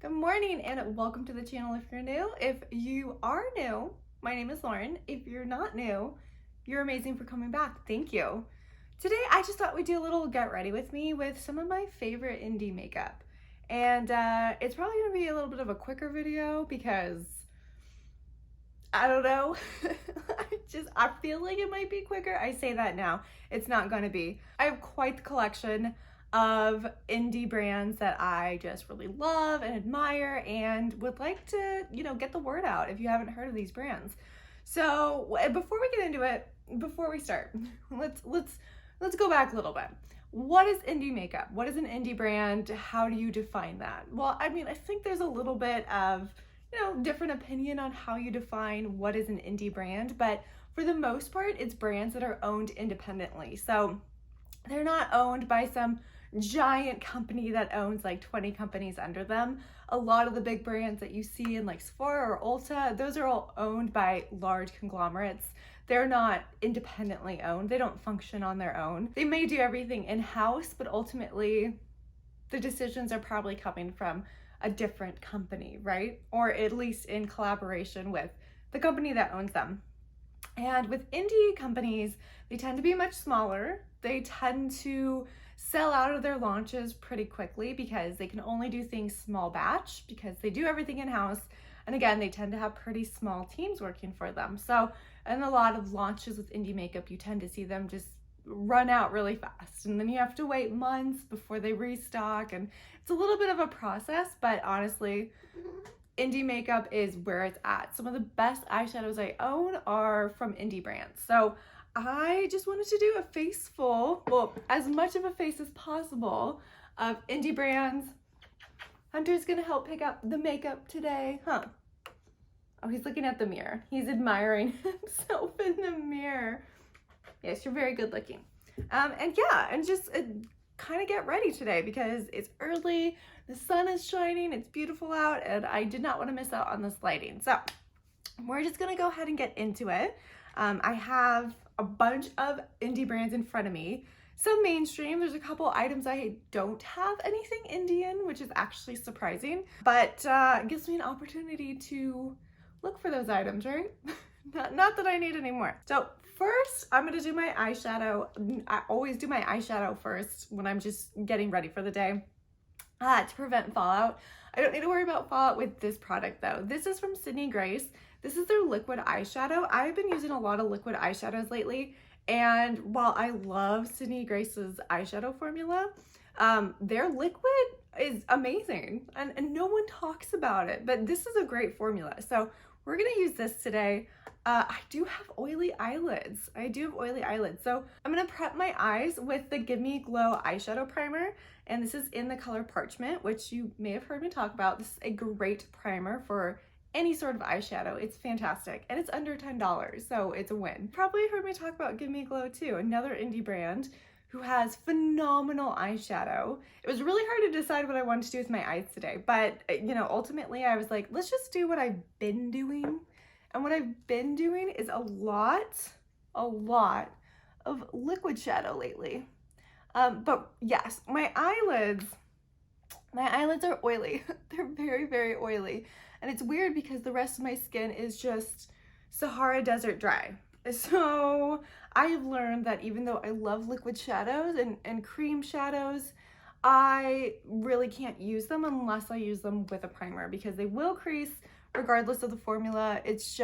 Good morning and welcome to the channel if you're new. If you are new, my name is Lauren. If you're not new, you're amazing for coming back. Thank you. Today I just thought we'd do a little get ready with me with some of my favorite indie makeup. And it's probably gonna be a little bit of a quicker video because I don't know. I feel like it might be quicker. I say that now. It's not gonna be. I have quite the collection of indie brands that I just really love and admire and would like to, get the word out if you haven't heard of these brands. So before we get into it, before we start, let's go back a little bit. What is indie makeup? What is an indie brand? How do you define that? Well, I think there's a little bit of, different opinion on how you define what is an indie brand, but for the most part, it's brands that are owned independently. So they're not owned by some giant company that owns like 20 companies under them. A lot of the big brands that you see in like Sephora or Ulta, those are all owned by large conglomerates. They're not independently owned. They don't function on their own. They may do everything in-house, but ultimately the decisions are probably coming from a different company, right? Or at least in collaboration with the company that owns them. And with indie companies, they tend to be much smaller. They tend to sell out of their launches pretty quickly because they can only do things small batch because they do everything in-house. And again, they tend to have pretty small teams working for them. So in a lot of launches with indie makeup, you tend to see them just run out really fast. And then you have to wait months before they restock. And it's a little bit of a process, but honestly, indie makeup is where it's at. Some of the best eyeshadows I own are from indie brands. So I just wanted to do a face full, well, as much of a face as possible of indie brands. Hunter's gonna help pick up the makeup today, huh? Oh, he's looking at the mirror. He's admiring himself in the mirror. Yes, you're very good looking. And just kind of get ready today because it's early, the sun is shining, it's beautiful out, and I did not want to miss out on this lighting. So we're just gonna go ahead and get into it. I have a bunch of indie brands in front of me. Some mainstream, there's a couple items I don't have anything Indian, which is actually surprising, but it gives me an opportunity to look for those items, right? Not that I need any more. So first, I'm gonna do my eyeshadow. I always do my eyeshadow first when I'm just getting ready for the day to prevent fallout. I don't need to worry about fallout with this product though. This is from Sydney Grace. This is their liquid eyeshadow. I've been using a lot of liquid eyeshadows lately, and while I love Sydney Grace's eyeshadow formula, their liquid is amazing and no one talks about it, but this is a great formula. So we're gonna use this today. I do have oily eyelids. So I'm gonna prep my eyes with the Give Me Glow eyeshadow primer. And this is in the color Parchment, which you may have heard me talk about. This is a great primer for any sort of eyeshadow. It's fantastic. And it's under $10, so it's a win. Probably heard me talk about Give Me Glow too, another indie brand who has phenomenal eyeshadow. It was really hard to decide what I wanted to do with my eyes today, but ultimately I was like, let's just do what I've been doing. And what I've been doing is a lot of liquid shadow lately. But yes, my eyelids are oily. They're very, very oily. And it's weird because the rest of my skin is just Sahara Desert dry. So I have learned that even though I love liquid shadows and cream shadows, I really can't use them unless I use them with a primer because they will crease regardless of the formula. It's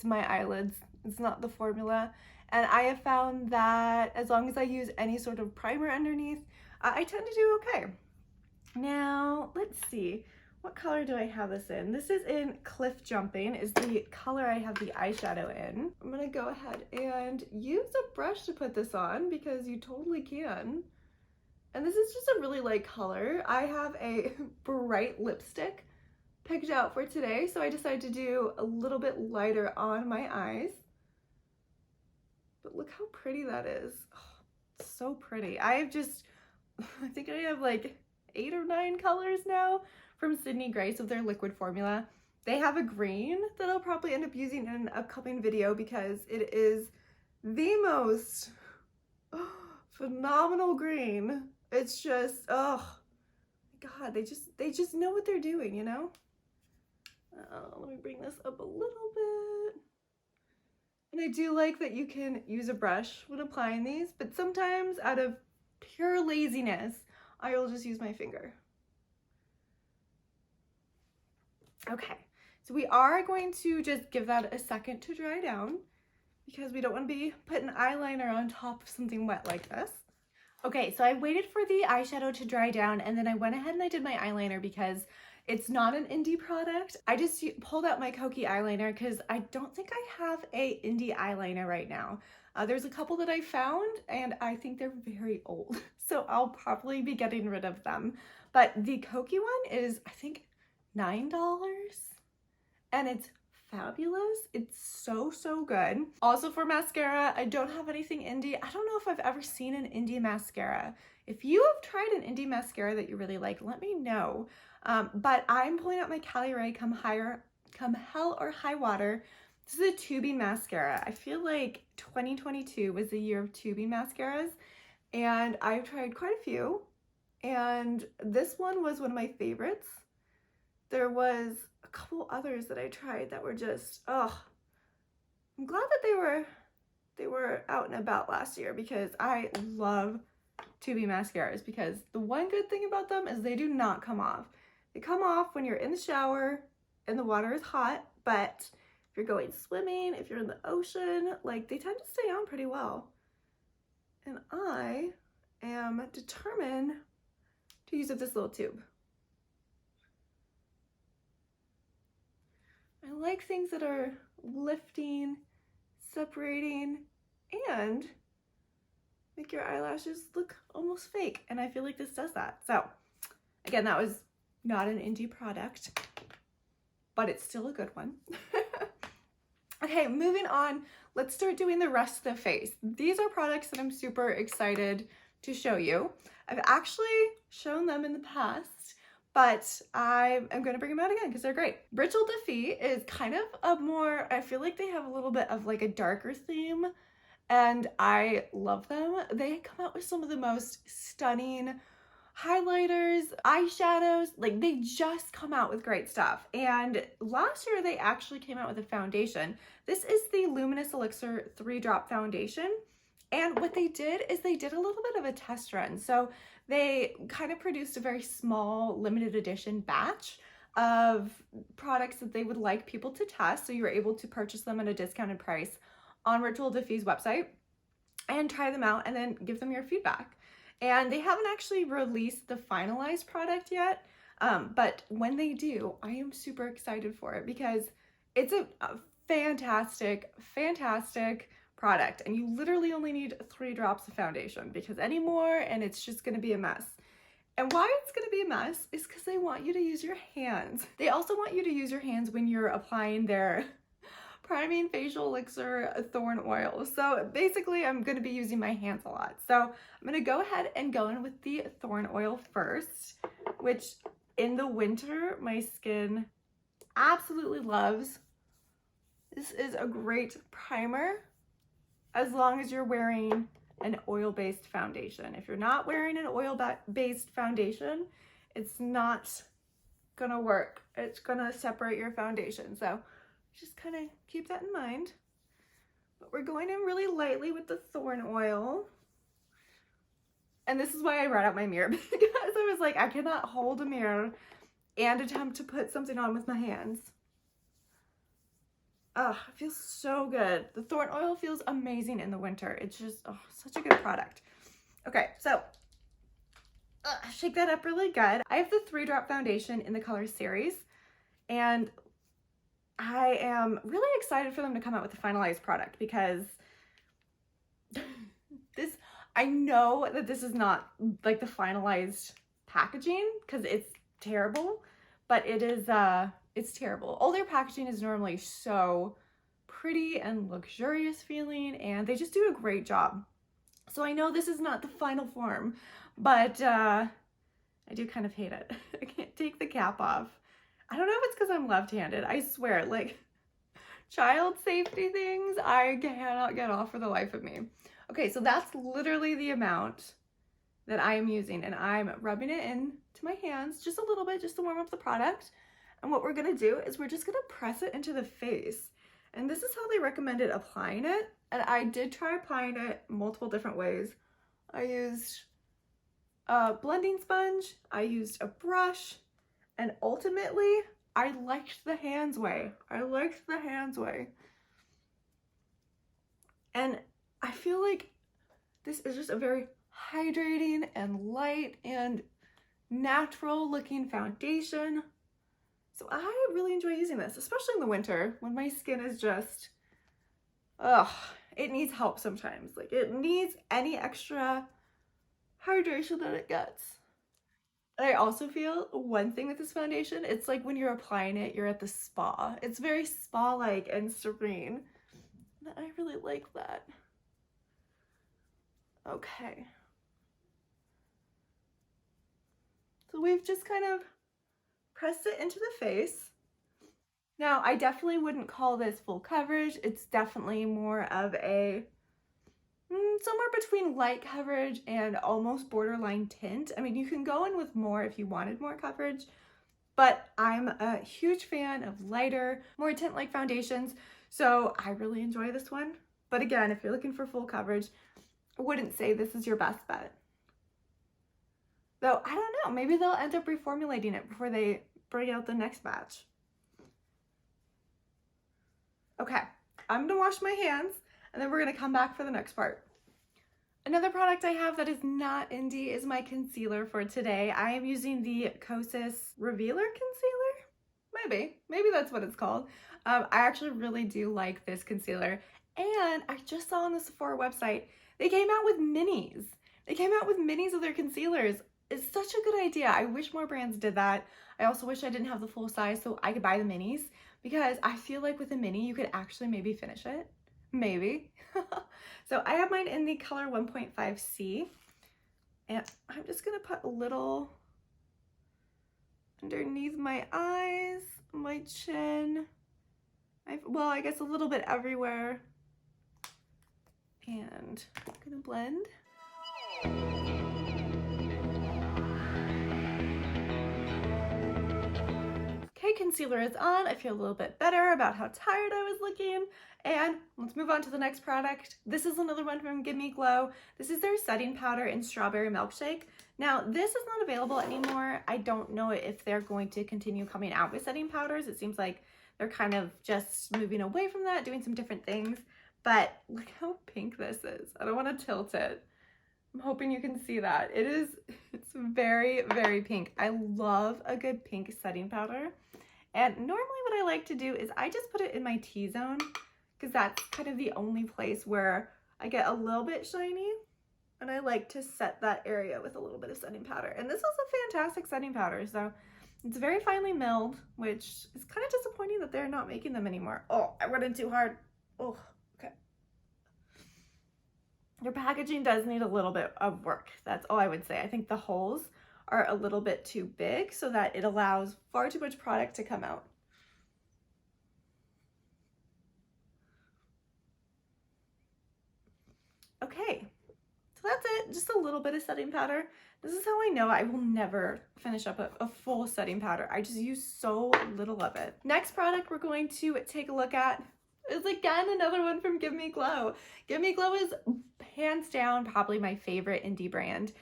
my eyelids. It's not the formula. And I have found that as long as I use any sort of primer underneath, I tend to do okay. Now, let's see. What color do I have this in? This is in Cliff Jumping, is the color I have the eyeshadow in. I'm gonna go ahead and use a brush to put this on because you totally can. And this is just a really light color. I have a bright lipstick picked out for today, so I decided to do a little bit lighter on my eyes. But look how pretty that is. Oh, it's so pretty. I think I have like 8 or 9 colors now from Sydney Grace with their liquid formula. They have a green that I'll probably end up using in an upcoming video because it is the most phenomenal green. It's just, oh God, God, they just know what they're doing, you know? Let me bring this up a little bit. And I do like that you can use a brush when applying these, but sometimes out of pure laziness, I will just use my finger. Okay, so we are going to just give that a second to dry down because we don't want to be putting eyeliner on top of something wet like this. Okay, so I waited for the eyeshadow to dry down and then I went ahead and I did my eyeliner because it's not an indie product. I just pulled out my Kokie eyeliner because I don't think I have a indie eyeliner right now. There's a couple that I found and I think they're very old, so I'll probably be getting rid of them. But the Kokie one is, I think, $9 and it's fabulous. It's so good. Also for mascara, I don't have anything indie. I don't know if I've ever seen an indie mascara. If you have tried an indie mascara that you really like, let me know. But I'm pulling out my caliray come hell or high water. This is a tubing mascara. I feel like 2022 was the year of tubing mascaras and I've tried quite a few and this one was one of my favorites. There was a couple others that I tried that were just, oh, I'm glad that they were out and about last year because I love tubing mascaras because the one good thing about them is they do not come off. They come off when you're in the shower and the water is hot, but if you're going swimming, if you're in the ocean, like they tend to stay on pretty well. And I am determined to use up this little tube. I like things that are lifting, separating, and make your eyelashes look almost fake. And I feel like this does that. So again, that was not an indie product, but it's still a good one. Okay, moving on, let's start doing the rest of the face. These are products that I'm super excited to show you. I've actually shown them in the past, but I am going to bring them out again because they're great. Rituel de Fille is kind of a more, I feel like they have a little bit of like a darker theme and I love them. They come out with some of the most stunning highlighters, eyeshadows, like they just come out with great stuff. And last year they actually came out with a foundation. This is the Luminous Elixir 3-drop foundation. And what they did is they did a little bit of a test run. So they kind of produced a very small limited edition batch of products that they would like people to test. So you were able to purchase them at a discounted price on Rituel de Fille's website and try them out and then give them your feedback. And they haven't actually released the finalized product yet, but when they do, I am super excited for it because it's a fantastic product and you literally only need 3 drops of foundation because any more and it's just going to be a mess. And why it's going to be a mess is because they want you to use your hands. They also want you to use your hands when you're applying their priming facial elixir Thorn oil. So basically I'm going to be using my hands a lot. So I'm going to go ahead and go in with the Thorn oil first, which in the winter my skin absolutely loves. This is a great primer as long as you're wearing an oil-based foundation. If you're not wearing an oil-based foundation, it's not gonna work. It's gonna separate your foundation. So just kind of keep that in mind. But we're going in really lightly with the Thorn oil. And this is why I brought out my mirror because I was like, I cannot hold a mirror and attempt to put something on with my hands. Oh, it feels so good. The Thorn oil feels amazing in the winter. It's just, oh, such a good product. Okay, so shake that up really good. I have the 3-drop foundation in the color Ceres, and I am really excited for them to come out with a finalized product because I know that this is not like the finalized packaging because it's terrible, but it is, it's terrible. All their packaging is normally so pretty and luxurious feeling, and they just do a great job. So I know this is not the final form, but I do kind of hate it. I can't take the cap off. I don't know if it's because I'm left-handed. I swear, like child safety things, I cannot get off for the life of me. Okay, so that's literally the amount that I am using, and I'm rubbing it into my hands just a little bit just to warm up the product. And what we're gonna do is we're just gonna press it into the face. And this is how they recommended applying it. And I did try applying it multiple different ways. I used a blending sponge, I used a brush, and ultimately I liked the hands way. I liked the hands way. And I feel like this is just a very hydrating and light and natural looking foundation. So I really enjoy using this, especially in the winter when my skin is just, it needs help sometimes. Like, it needs any extra hydration that it gets. And I also feel one thing with this foundation, it's like when you're applying it, you're at the spa. It's very spa-like and serene. And I really like that. Okay. So we've just kind of pressed it into the face. Now, I definitely wouldn't call this full coverage. It's definitely more of a somewhere between light coverage and almost borderline tint. I mean, you can go in with more if you wanted more coverage, but I'm a huge fan of lighter, more tint-like foundations, so I really enjoy this one. But again, if you're looking for full coverage, I wouldn't say this is your best bet. Though, I don't know, maybe they'll end up reformulating it before they bring out the next batch. Okay, I'm gonna wash my hands and then we're gonna come back for the next part. Another product I have that is not indie is my concealer for today. I am using the Kosas Revealer Concealer. Maybe that's what it's called. I actually really do like this concealer. And I just saw on the Sephora website, they came out with minis. They came out with minis of their concealers. It's such a good idea. I wish more brands did that. I also wish I didn't have the full size so I could buy the minis, because I feel like with a mini, you could actually maybe finish it. Maybe. So I have mine in the color 1.5C, and I'm just gonna put a little underneath my eyes, my chin, well, I guess a little bit everywhere, and I'm gonna blend. Okay, concealer is on. I feel a little bit better about how tired I was looking. And let's move on to the next product. This is another one from Give Me Glow. This is their setting powder in Strawberry Milkshake. Now, this is not available anymore. I don't know if they're going to continue coming out with setting powders. It seems like they're kind of just moving away from that, doing some different things. But look how pink this is. I don't want to tilt it. I'm hoping you can see that. It's very, very pink. I love a good pink setting powder. And normally what I like to do is I just put it in my T-zone, because that's kind of the only place where I get a little bit shiny. And I like to set that area with a little bit of setting powder. And this is a fantastic setting powder. So it's very finely milled, which is kind of disappointing that they're not making them anymore. Oh, I went in too hard. Oh, okay. Your packaging does need a little bit of work. That's all I would say. I think the holes are a little bit too big so that it allows far too much product to come out. Okay, so that's it. Just a little bit of setting powder. This is how I know I will never finish up a full setting powder. I just use so little of it. Next product we're going to take a look at is again another one from Give Me Glow. Give Me Glow is hands down probably my favorite indie brand.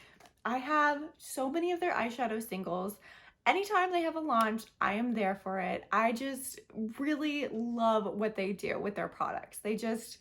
I have so many of their eyeshadow singles. Anytime they have a launch, I am there for it. I just really love what they do with their products. They just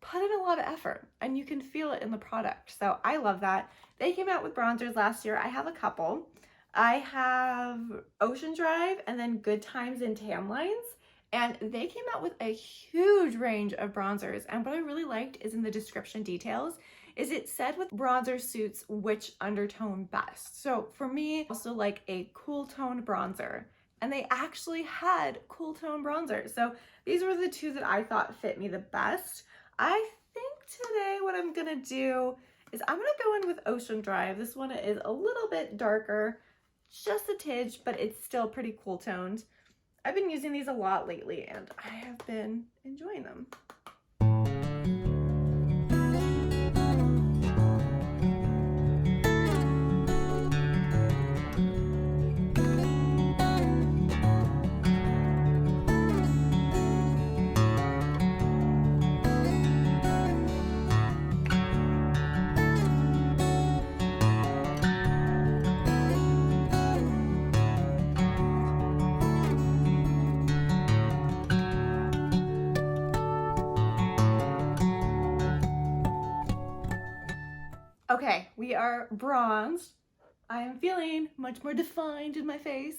put in a lot of effort and you can feel it in the product. So I love that. They came out with bronzers last year. I have a couple. I have Ocean Drive and then Good Times and Tan Lines. And they came out with a huge range of bronzers. And what I really liked is in the description details is it said with bronzer suits which undertone best. So for me, also like a cool tone bronzer. And they actually had cool tone bronzers. So these were the two that I thought fit me the best. I think today what I'm gonna do is I'm gonna go in with Ocean Drive. This one is a little bit darker, just a tidge, but it's still pretty cool toned. I've been using these a lot lately and I have been enjoying them. We are bronzed. I am feeling much more defined in my face.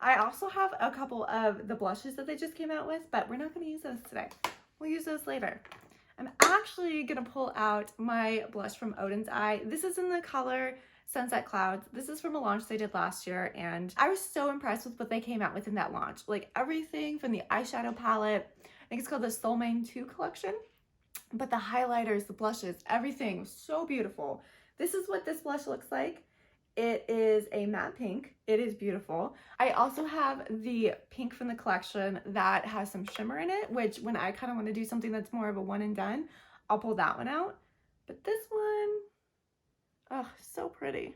I also have a couple of the blushes that they just came out with, but we're not going to use those today. We'll use those later. I'm actually going to pull out my blush from Oden's Eye. This is in the color Sunset Clouds. This is from a launch they did last year, and I was so impressed with what they came out with in that launch. Like everything from the eyeshadow palette, I think it's called the Solmåne 2 collection, but the highlighters, the blushes, everything was so beautiful. This is what this blush looks like. It is a matte pink. It is beautiful. I also have the pink from the collection that has some shimmer in it, which when I kind of want to do something that's more of a one and done, I'll pull that one out. But this one, oh, so pretty.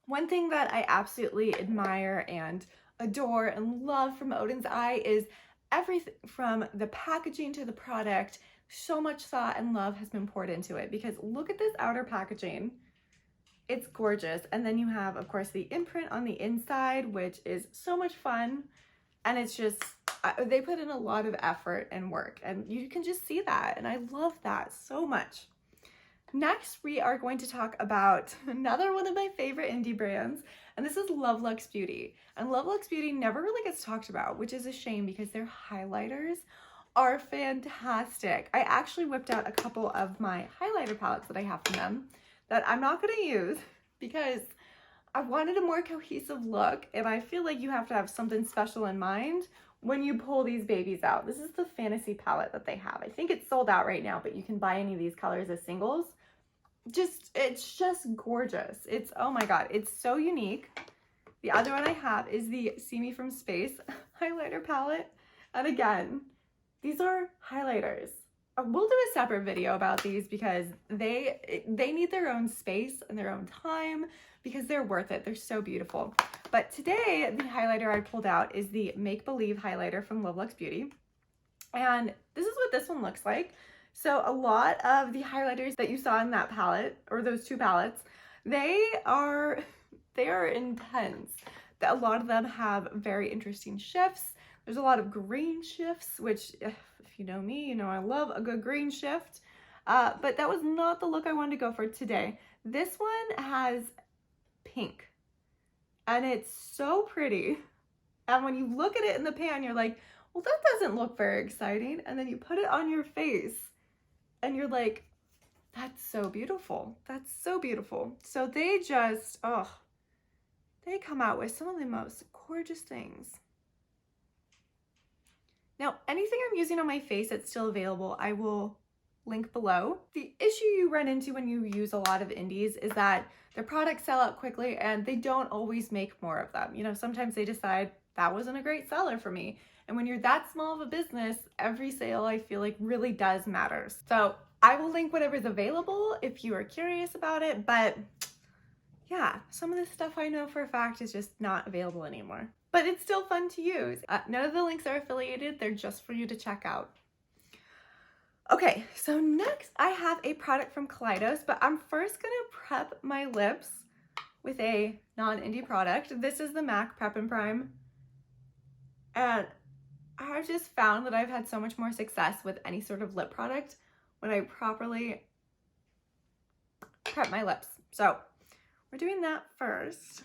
One thing that I absolutely admire and adore and love from Oden's Eye is everything from the packaging to the product. So much thought and love has been poured into it, because look at this outer packaging. It's gorgeous. And then you have, of course, the imprint on the inside, which is so much fun. And it's just, they put in a lot of effort and work, and you can just see that. And I love that so much. Next, we are going to talk about another one of my favorite indie brands, and this is Luxe Beauty. And Luxe Beauty never really gets talked about, which is a shame because their highlighters are fantastic. I actually whipped out a couple of my highlighter palettes that I have from them that I'm not going to use because I wanted a more cohesive look, and I feel like you have to have something special in mind when you pull these babies out. This is the Fantasy palette that they have. I think it's sold out right now, but you can buy any of these colors as singles. It's just gorgeous. It's, oh my God, it's so unique. The other one I have is the See Me From Space highlighter palette. And again, these are highlighters. We'll do a separate video about these because they need their own space and their own time because they're worth it. They're so beautiful. But today, the highlighter I pulled out is the Make Believe highlighter from Luxe Beauty. And this is what this one looks like. So a lot of the highlighters that you saw in that palette, or those two palettes, they are intense. A lot of them have very interesting shifts. There's a lot of green shifts, which if you know me, you know I love a good green shift. But that was not the look I wanted to go for today. This one has pink, and it's so pretty. And when you look at it in the pan, you're like, well, that doesn't look very exciting. And then you put it on your face, and you're like, that's so beautiful. That's so beautiful. So they just, oh, they come out with some of the most gorgeous things. Now, anything I'm using on my face that's still available, I will link below. The issue you run into when you use a lot of indies is that their products sell out quickly and they don't always make more of them. You know, sometimes they decide that wasn't a great seller for me. And when you're that small of a business, every sale I feel like really does matter. So I will link whatever's available if you are curious about it. But yeah, some of this stuff I know for a fact is just not available anymore. But it's still fun to use. None of the links are affiliated. They're just for you to check out. Okay, so next I have a product from Kaleidos, but I'm first gonna prep my lips with a non-indie product. This is the MAC Prep and Prime. And I've just found that I've had so much more success with any sort of lip product when I properly prep my lips. So we're doing that first.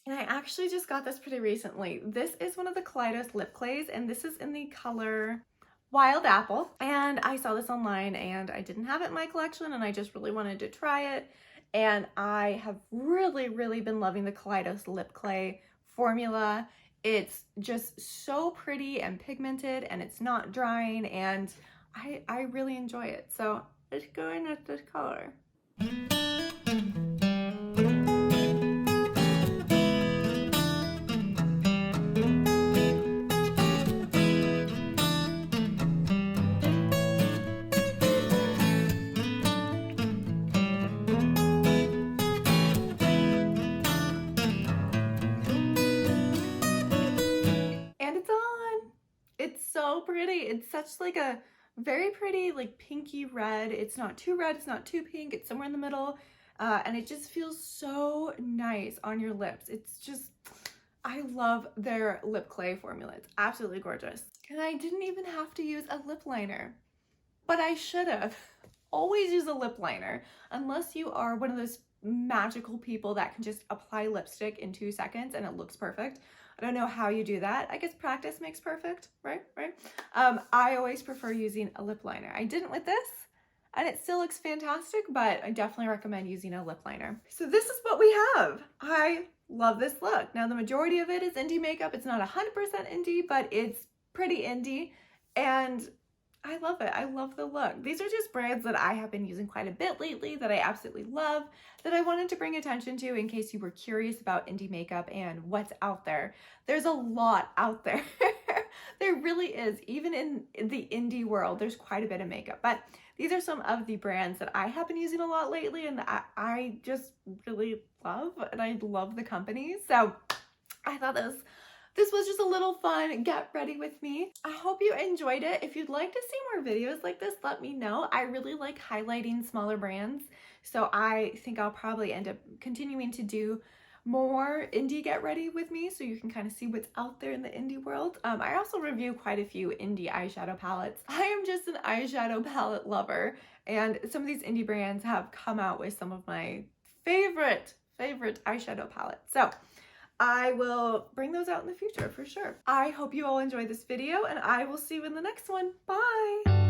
And I actually just got this pretty recently. This is one of the Kaleidos lip clays, and this is in the color Wild Apple. And I saw this online and I didn't have it in my collection and I just really wanted to try it. And I have really been loving the Kaleidos lip clay formula. It's just so pretty and pigmented, and it's not drying, and I really enjoy it. So let's go in with this color. Pretty. It's such like a very pretty like pinky red. It's not too red, it's not too pink, it's somewhere in the middle, and it just feels so nice on your lips. It's just, I love their lip clay formula. It's absolutely gorgeous. And I didn't even have to use a lip liner, but I should have. Always use a lip liner unless you are one of those magical people that can just apply lipstick in 2 seconds and it looks perfect. I don't know how you do that. I guess practice makes perfect, right? I always prefer using a lip liner. I didn't with this, and it still looks fantastic, but I definitely recommend using a lip liner. So this is what we have. I love this look. Now the majority of it is indie makeup. It's not 100% indie, but it's pretty indie, and I love it. I love the look. These are just brands that I have been using quite a bit lately that I absolutely love, that I wanted to bring attention to in case you were curious about indie makeup and what's out there. There's a lot out there. There really is. Even in the indie world, there's quite a bit of makeup. But these are some of the brands that I have been using a lot lately and I just really love, and I love the companies. So I thought this was just a little fun get ready with me. I hope you enjoyed it. If you'd like to see more videos like this, let me know. I really like highlighting smaller brands, so I think I'll probably end up continuing to do more indie get ready with me so you can kind of see what's out there in the indie world. I also review quite a few indie eyeshadow palettes. I am just an eyeshadow palette lover, and some of these indie brands have come out with some of my favorite eyeshadow palettes. So I will bring those out in the future for sure. I hope you all enjoyed this video, and I will see you in the next one. Bye!